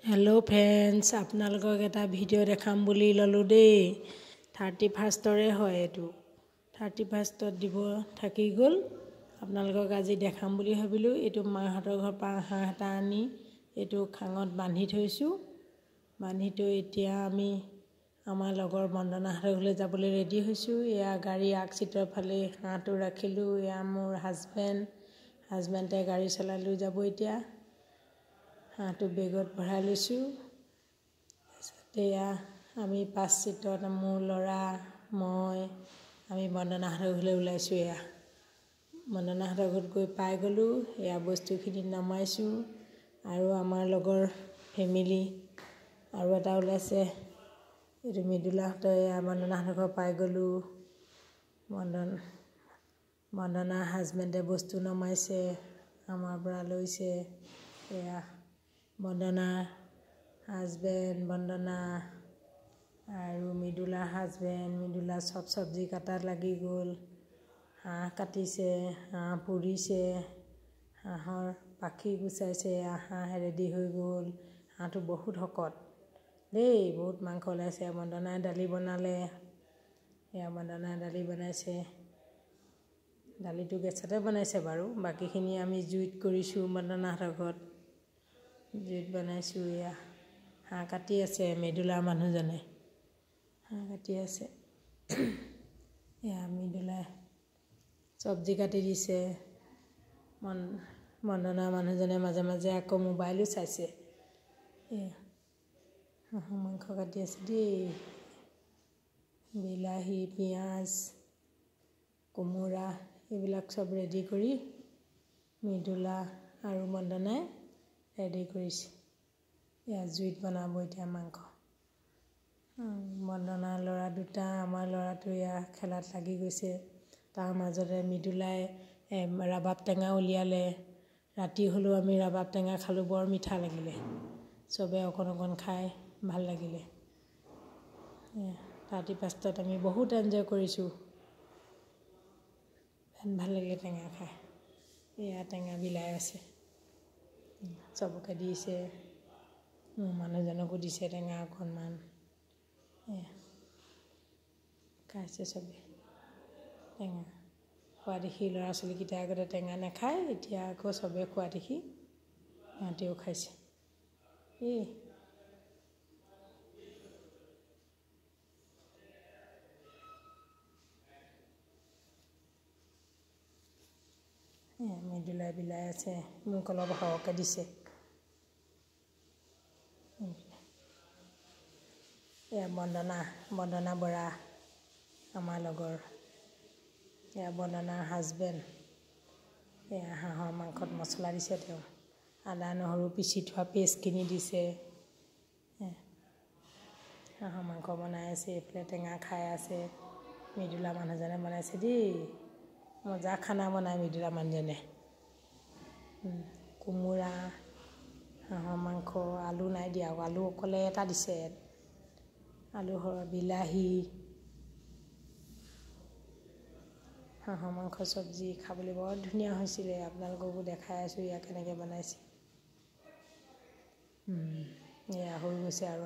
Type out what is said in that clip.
hello friends आपनालोকক এটা video দেখাম বুলি ললো দেই 31ৰে হয় এটো 31ত দিব থাকি গল आपनालोকক আজি দেখাম বুলি ভাবিলো এটো মাহঁতৰ ঘৰ পা হাঁহটা আনি এটো খাঙত বান্ধি থৈছো বান্ধি তো এতিয়া আমি আমাৰ লগৰ বন্দনাহঁতৰ ঘৰলৈ যাবলৈ ৰেডি হৈছো এয়া গাড়ী আগ সিটৰ ফালে হাঁহটো ৰাখিলো এয়া মোৰ হাজবেণ্ডে গাড়ী চলাই লৈ যাব এতিয়া হাঁহটো বেগত ভৰাই লৈছো এতিয়া আমি 5 সিটত মোৰ লৰা মই আমি বন্দনাহঁতৰ ঘৰলৈ ওলাইছো এয়া বন্দনাহঁতৰ ঘৰত গৈ পাই গলো এয়া বস্তুখিনি নমাইছো আৰু আমাৰ লগৰ ফেমিলি আৰু এটা ওলাইছে এটো মিদুলাহঁতৰ এয়া বন্দনাহঁতৰ ঘৰ পাই গলো বন্দনা হাজবেণ্ডে বস্তু নমাইছে আমাৰ পৰা লৈছে এয়া বন্দনা হাজবেণ্ড বন্দনা আৰু মিদুলা হাজবেণ্ড মিদুলা সব সবজি কাটাত লাগি গল হাঁহ কাটিছে হাঁহ পুৰিছে হাঁহৰ পাখি গুচাইছে হাঁহ ৰেডি হৈ গল হাঁহটো বহুত হকত দেই বহুত মাংস ওলাইছে বন্দনাই দালি বনালে এয়া বন্দনাই দালি বনাইছে দালিটো গেছতে বনাইছে বাৰু বাকিখিনি আমি জুইত কৰিছো বন্দনাহঁতৰ ঘৰত জুইত বনাইছো এয়া হাঁহ কাটি আছে মিদুলা মানুহজনে হাঁহ কাটি আছে এয়া মিদুলা সবজি কাটি দিছে বন্দনা মানুহজনে মাজে মাজে আকৌ মোবাইলো চাইছে এয়া হাঁহ মাংস কাটি আছে দেই বিলাহী পিয়াজ কোমোৰা এইবিলাক সব ৰেডি কৰি মিদুলা আৰু বন্দনাই ৰেডি কৰিছে এয়া জুইত বনাব এতিয়া মাংস বন্দনাৰ লৰা দুটা আমাৰ লৰাটো এয়া খেলাত লাগি গৈছে তাৰ মাজতে মিদুলাই ৰাবাব টেঙা উলিয়ালে ৰাতি হলো আমি ৰাবাব টেঙা খালো বৰ মিঠা লাগিলে সবে অকণ খাই ভাল লাগিলে 31ত আমি বহুত এনজয় কৰিছো ভাল লাগিলে টেঙা খাই এয়া টেঙা বিলাই আছে সবকে দিছে মানুহজনকো দিছে টেঙা অকণমান খাইছে সবে টেঙা খোৱা দেখি ল'ৰা ছোৱালীকেইটা আগতে টেঙা নাখায় এতিয়া আকৌ সবে খোৱা দেখি সিহঁতেও খাইছে মিদুলাই বিলাই আছে মোক অলপ সৰহকৈ দিছে এয়া বন্দনা বৰা আমাৰ লগৰ এয়া বন্দনাৰ হাজবেণ্ড এয়া হাঁহৰ মাংসত মছলা দিছে তেওঁ আদা নহৰু পিচি থোৱা পেষ্টখিনি দিছে হাঁহৰ মাংস বনাই আছে এইফালে টেঙা খাই আছে মিদুলা মানুহজনে বনাইছে দেই মজা খানা বনাই মিদুলা মানুহজনে কোমোৰা হাঁহৰ মাংস আলু নাই দিয়া আলু অকলে এটা দিছে আলু বিলাহী হাঁহৰ মাংস সবজি খাবলৈ বৰ ধুনীয়া হৈছিলে আপোনালোককো দেখাই আছো ইয়া কেনেকৈ বনাইছে এয়া হৈ গৈছে আৰু